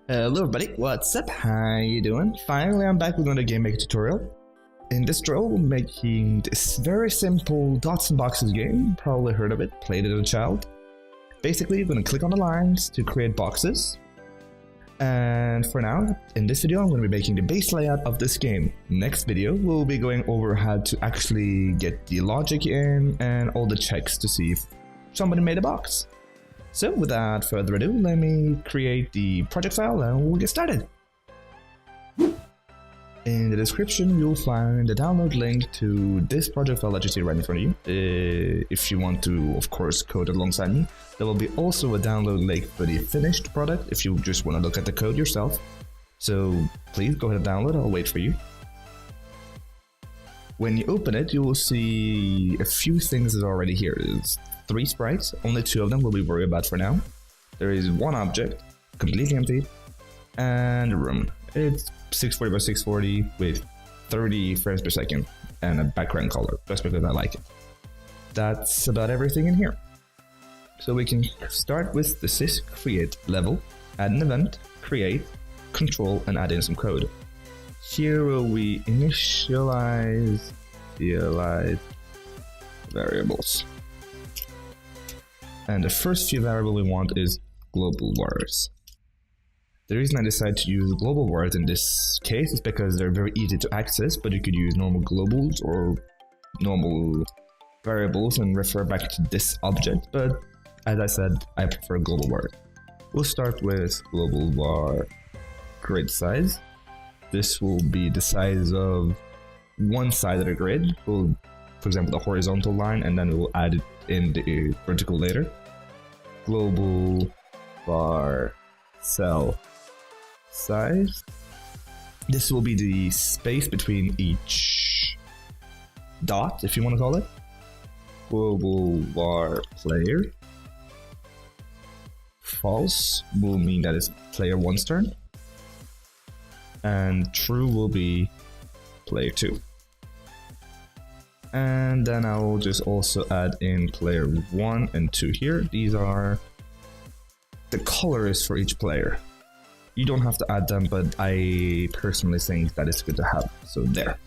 Hello everybody, what's up? How you doing? Finally I'm back with another game maker tutorial. In this tutorial we're making this very simple dots and boxes game. Probably heard of it, played it as a child. Basically you're going to click on the lines to create boxes. And for now, in this video I'm going to be making the base layout of this game. Next video we'll be going over how to actually get the logic in and all the checks to see if somebody made a box. So without further ado, let me create the project file and we'll get started. In the description you'll find the download link to this project file that you see right in front of you. If you want to, of course, code alongside me. There will be also a download link for the finished product if you just want to look at the code yourself. So please go ahead and download, I'll wait for you. When you open it, you will see a few things that are already here. There's 3 sprites, only 2 of them will be worried about for now. There is 1 object, completely empty, and a room. It's 640 by 640 with 30 frames per second and a background color, just because I like it. That's about everything in here. So we can start with the sys create level, add an event, create, control, and add in some code. Here will we initialize variables. And the first few variables we want is global vars. The reason I decided to use global vars in this case is because they're very easy to access, but you could use normal globals or normal variables and refer back to this object, but as I said, I prefer global var. We'll start with global var grid size. This will be the size of one side of the grid. We'll, for example, the horizontal line, and then we'll add it in the vertical later. Global var cell size. This will be the space between each dot, if you want to call it. Global var player. False will mean that it's player 1's turn. And true will be player 2. And then I will just also add in player 1 and 2 here. These are the colors for each player. You don't have to add them, but I personally think that it's good to have. So there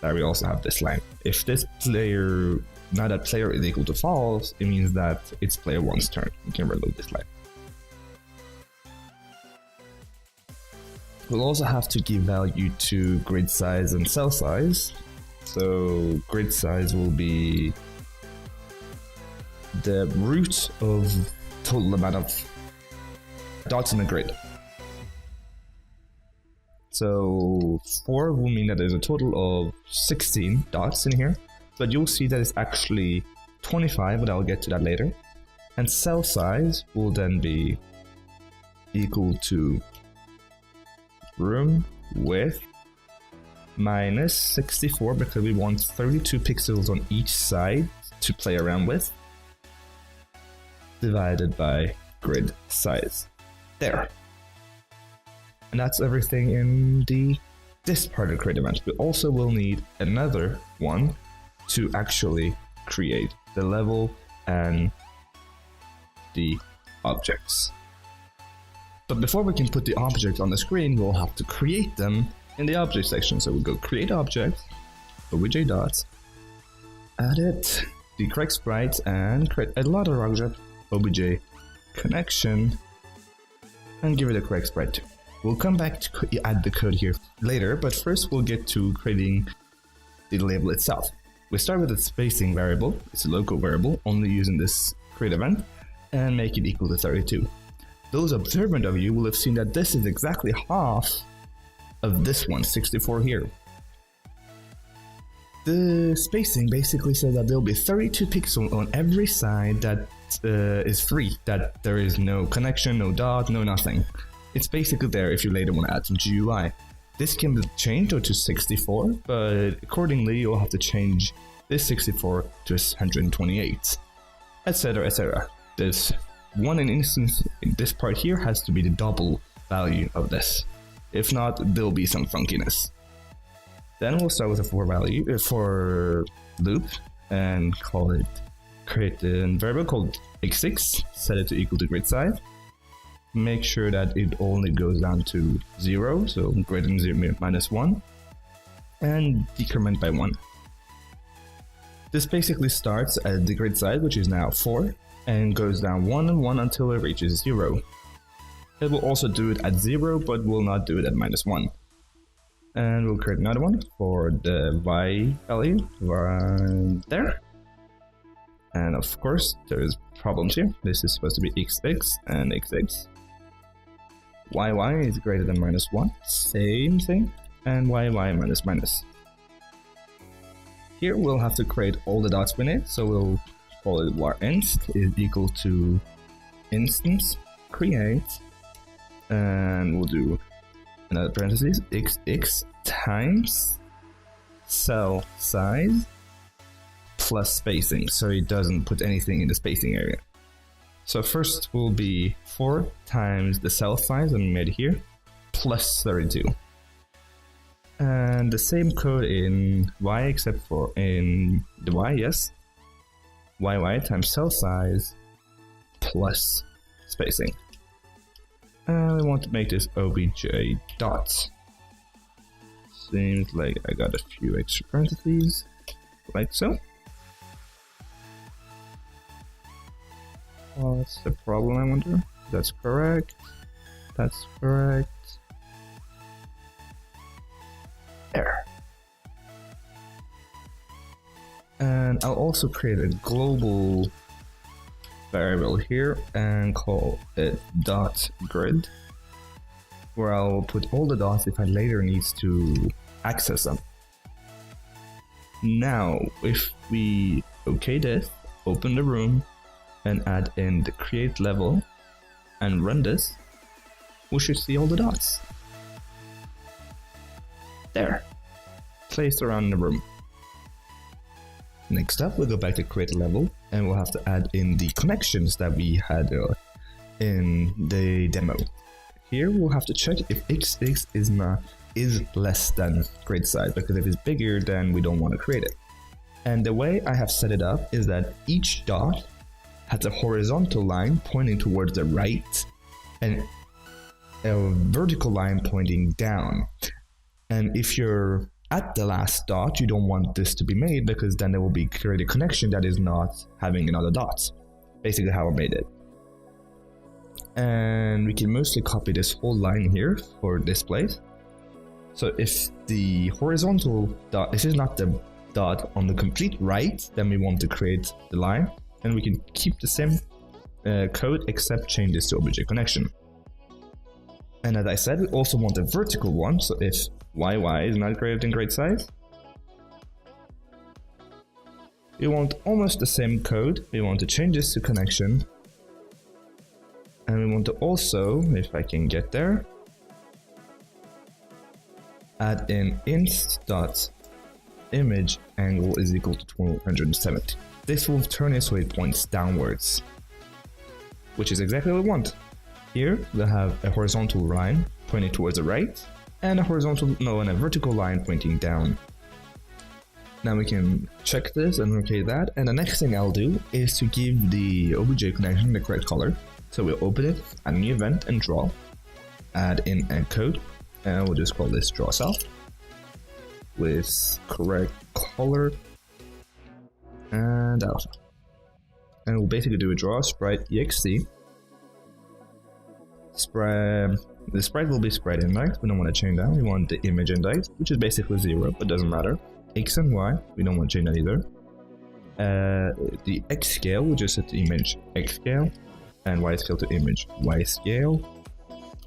we also have this line. If this player, now that player is equal to false, it means that it's player 1's turn. You can reload this line. We'll also have to give value to grid size and cell size. So grid size will be the root of total amount of dots in the grid. So 4 will mean that there's a total of 16 dots in here, but you'll see that it's actually 25, but I'll get to that later. And cell size will then be equal to room width minus 64, because we want 32 pixels on each side to play around with, divided by grid size. There. And that's everything in this part of the create event. We also will need another one to actually create the level and the objects. But before we can put the objects on the screen, we'll have to create them in the object section. So we'll go create object, obj dots, add it, the correct sprites, and create a ladder object, obj connection, and give it a correct sprite too. We'll come back to add the code here later, but first we'll get to creating the label itself. We start with a spacing variable. It's a local variable, only using this create event, and make it equal to 32. Those observant of you will have seen that this is exactly half of this one, 64 here. The spacing basically says that there will be 32 pixels on every side that is free, that there is no connection, no dot, no nothing. It's basically there if you later want to add some GUI. This can be changed to 64, but accordingly you'll have to change this 64 to 128, etc, etc. There's one instance in this part here has to be the double value of this. If not, there'll be some funkiness. Then we'll start with a for loop and call it create a variable called x6, set it to equal to grid size. make sure that it only goes down to 0, so greater than 0 minus 1, and decrement by 1. This basically starts at the grid size, which is now 4, and goes down 1 and 1 until it reaches 0. It will also do it at 0, but will not do it at minus 1. And we'll create another one for the Y value right there. And of course, there's problems here. This is supposed to be XX and XX. YY is greater than minus 1, same thing. And YY minus minus. Here we'll have to create all the dots we need, so we'll call it var_inst is equal to instance create, and we'll do another parentheses xx times cell size plus spacing, so it doesn't put anything in the spacing area. So first will be 4 times the cell size that we made here plus 32. And the same code in Y except for in the Y, yes. YY times cell size plus spacing. And we want to make this obj dots. Seems like I got a few extra parentheses, like so. What's the problem, I wonder? That's correct. That's correct. There. And I'll also create a global variable here and call it dot grid, where I'll put all the dots if I later need to access them. Now, if we OK this, open the room, and add in the create level, and run this, we should see all the dots. There, placed around the room. Next up, we'll go back to create level, and we'll have to add in the connections that we had in the demo. Here we'll have to check if XX is less than grid size, because if it's bigger, then we don't want to create it. And the way I have set it up is that each dot has a horizontal line pointing towards the right and a vertical line pointing down. And if you're at the last dot, you don't want this to be made, because then there will be create a connection that is not having another dot. Basically how I made it. And we can mostly copy this whole line here for this place. So if the horizontal dot, this is not the dot on the complete right, then we want to create the line. And we can keep the same code except change this to obj connection. And as I said, we also want a vertical one, so if YY is not greater than grid size, we want almost the same code. We want to change this to connection. And we want to also, if I can get there, add in inst.image angle is equal to 170. This will turn it so it points downwards, which is exactly what we want. Here we'll have a horizontal line pointing towards the right, and a vertical line pointing down. Now we can check this and OK that, and the next thing I'll do is to give the obj connection the correct color. So we'll open it, add a new event and draw, add in a code, and we'll just call this draw cell with correct color and alpha. And we'll basically do a draw sprite ext. The sprite will be sprite index, we don't want to change that, we want the image index, which is basically 0, but doesn't matter. X and Y, we don't want to change that either. The X scale, we'll just set the image X scale, and Y scale to image Y scale.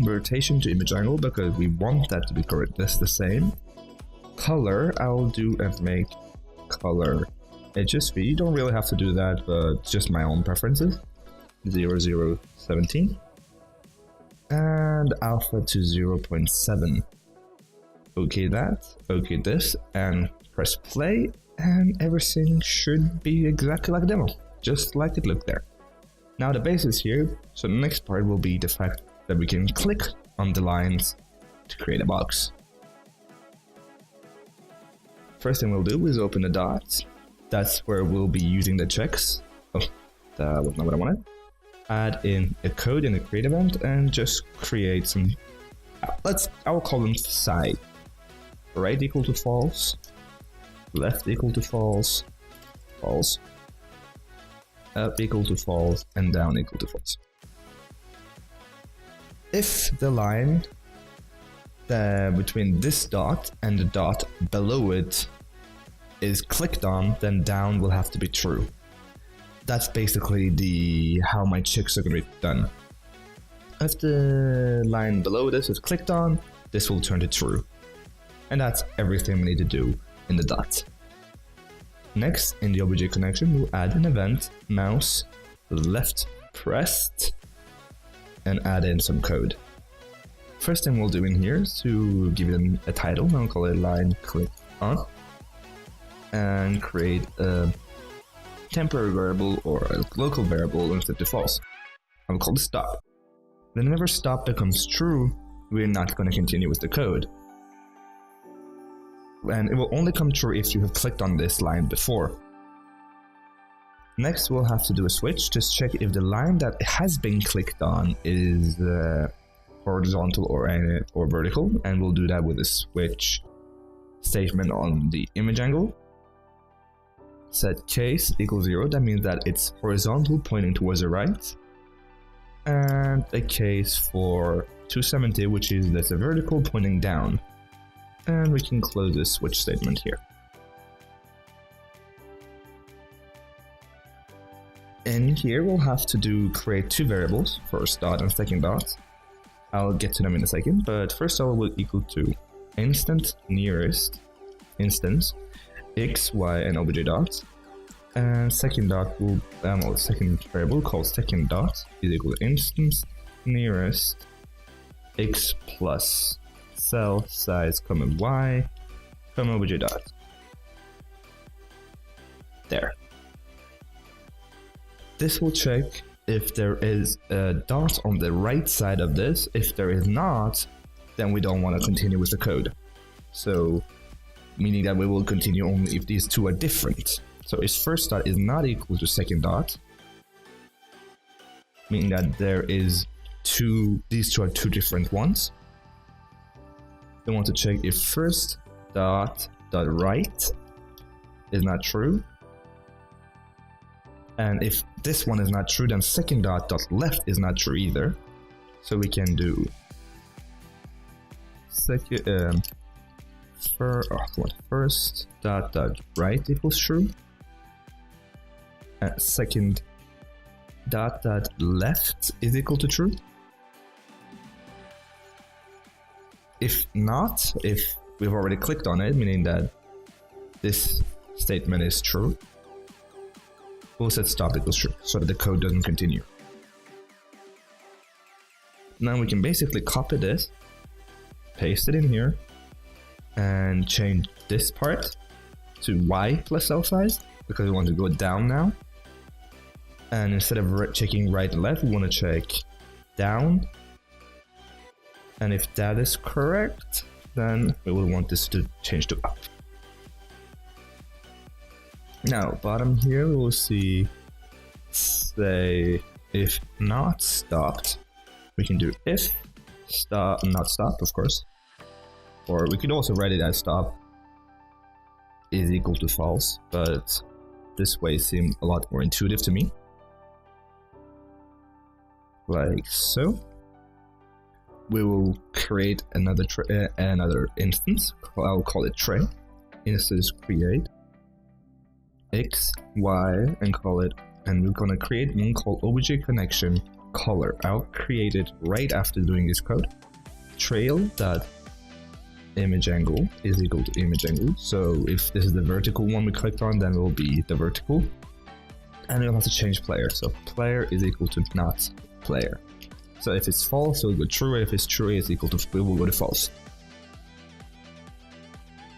Rotation to image angle, because we want that to be correct, that's the same. Color, I'll do and make color HSV, you don't really have to do that, but just my own preferences. 0017. And alpha to 0.7. OK that, OK this, and press play, and everything should be exactly like a demo, just like it looked there. Now the base is here, so the next part will be the fact that we can click on the lines to create a box. First thing we'll do is open the dots. That's where we'll be using the checks. Oh, that was not what I wanted. add in a code in a create event and just create some, I'll call them side. Right equal to false, left equal to false, false, up equal to false, and down equal to false. If the line between this dot and the dot below it is clicked on, then down will have to be true. That's basically how my checks are going to be done. If the line below this is clicked on, this will turn to true. And that's everything we need to do in the dot. Next, in the obj connection, we'll add an event, mouse left pressed, and add in some code. First thing we'll do in here is to give it a title. I'll call it line click on, and create a temporary variable or a local variable instead of false. I'll call it stop. Then whenever stop becomes true, we're not going to continue with the code. And it will only come true if you have clicked on this line before. Next, we'll have to do a switch to check if the line that has been clicked on is horizontal or vertical, and we'll do that with a switch statement on the image angle. Set case equals 0, that means that it's horizontal pointing towards the right, and a case for 270, which is that's a vertical pointing down. And we can close this switch statement here. In here, we'll have to create two variables, first dot and second dot. I'll get to them in a second, but first dot will equal to instant nearest instance x, y, and obj dot. And second dot will, second variable called second dot is equal to instance nearest x plus cell size, y, obj dot. There. This will check if there is a dot on the right side of this. If there is not, then we don't want to continue with the code. So, meaning that we will continue only if these two are different. So if first dot is not equal to second dot, meaning that there is these two are two different ones. They want to check if first dot right is not true, and if this one is not true, then second dot left is not true either. So we can do first dot right equals true, and second dot left is equal to true. If not, if we've already clicked on it, meaning that this statement is true, we'll set stop equals true, so that the code doesn't continue. Now we can basically copy this, paste it in here, and change this part to y plus cell size, because we want to go down now. And instead of checking right and left, we want to check down. And if that is correct, then we will want this to change to up. Now, bottom here, we'll see, say, if not stopped, we can do if stop, not stop, of course. Or we could also write it as stop is equal to false, but this way seemed a lot more intuitive to me. Like so. We will create another instance. I'll call it tray. Instance create x, y, and call it. And we're gonna create one called obj connection color. I'll create it right after doing this code. Trail dot image angle is equal to image angle. So if this is the vertical one we clicked on, then it will be the vertical. And we'll have to change player. So player is equal to not player. So if it's false, it will go true. If it's true, it's equal to, it will go to false.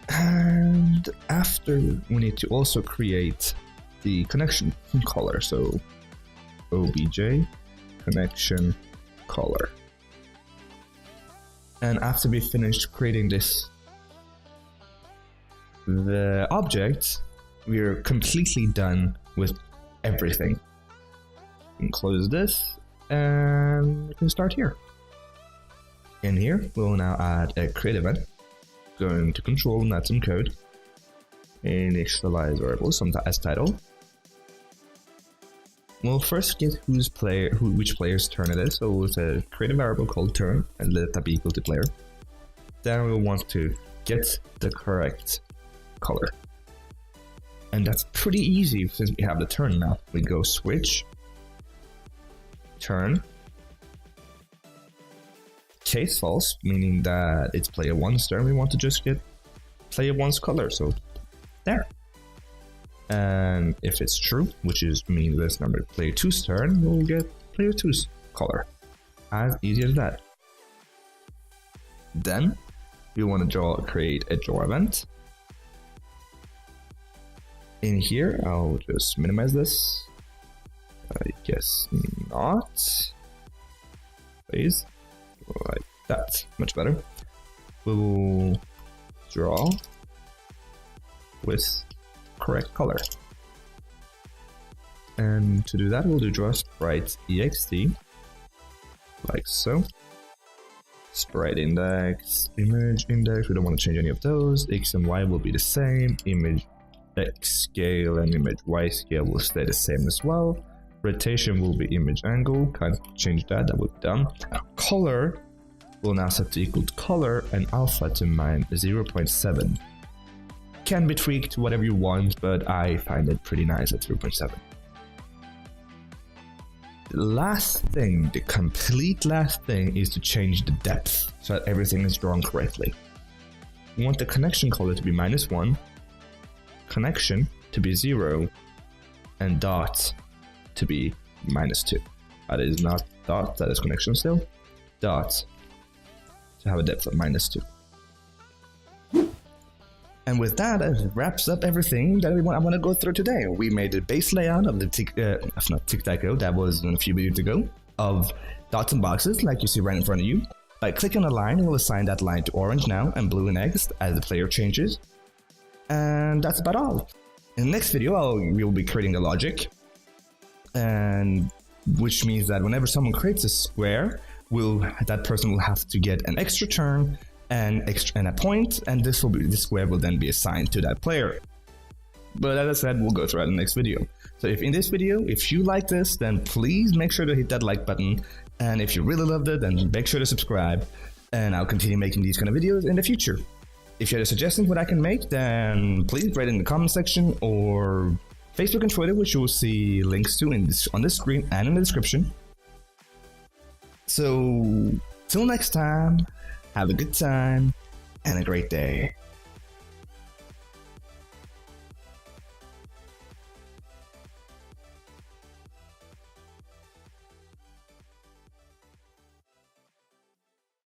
And after, we need to also create the connection color. So obj connection color. And after we finished creating the object, we're completely done with everything. We can close this And we can start here. In here, we'll now add a create event. Going to control and add some code. Initialize variable, as title. We'll first get which player's turn it is. So we'll say create a variable called turn and let that be equal to player. Then we'll want to get the correct color. And that's pretty easy since we have the turn now. We go switch, turn, case false, meaning that it's player 1's turn. We want to just get player 1's color, so there. And if it's true, which is means this number player 2's turn, we'll get player 2's color. As easy as that. Then we want to create a draw event. In here, I'll just minimize this. I guess not. Please. Like that. Much better. We'll draw with correct color. And to do that, we'll do draw sprite ext, like so. Sprite index, image index, we don't want to change any of those. X and Y will be the same. Image X scale and image Y scale will stay the same as well. Rotation will be image angle, can't change that we've done. Now, color will now set to equal to color and alpha to -0.7. Can be tweaked to whatever you want, but I find it pretty nice at 0.7. The last thing, the complete last thing, is to change the depth so that everything is drawn correctly. We want the connection color to be -1, connection to be 0, and dot to be -2. That is not dot, that is connection still. Dot to have a depth of -2. And with that, it wraps up everything that I want to go through today. We made the base layout of the tic-tac-toe, that was a few videos ago, of dots and boxes like you see right in front of you. By clicking a line, we'll assign that line to orange now and blue next as the player changes. And that's about all. In the next video, we'll be creating a logic, and which means that whenever someone creates a square, that person will have to get an extra turn and a point, and this square will then be assigned to that player. But as I said, we'll go through that in the next video. So if in this video, if you like this, then please make sure to hit that like button. And if you really loved it, then make sure to subscribe. And I'll continue making these kind of videos in the future. If you have a suggestion what I can make, then please write it in the comment section or Facebook and Twitter, which you will see links to on the screen and in the description. So till next time, have a good time and a great day.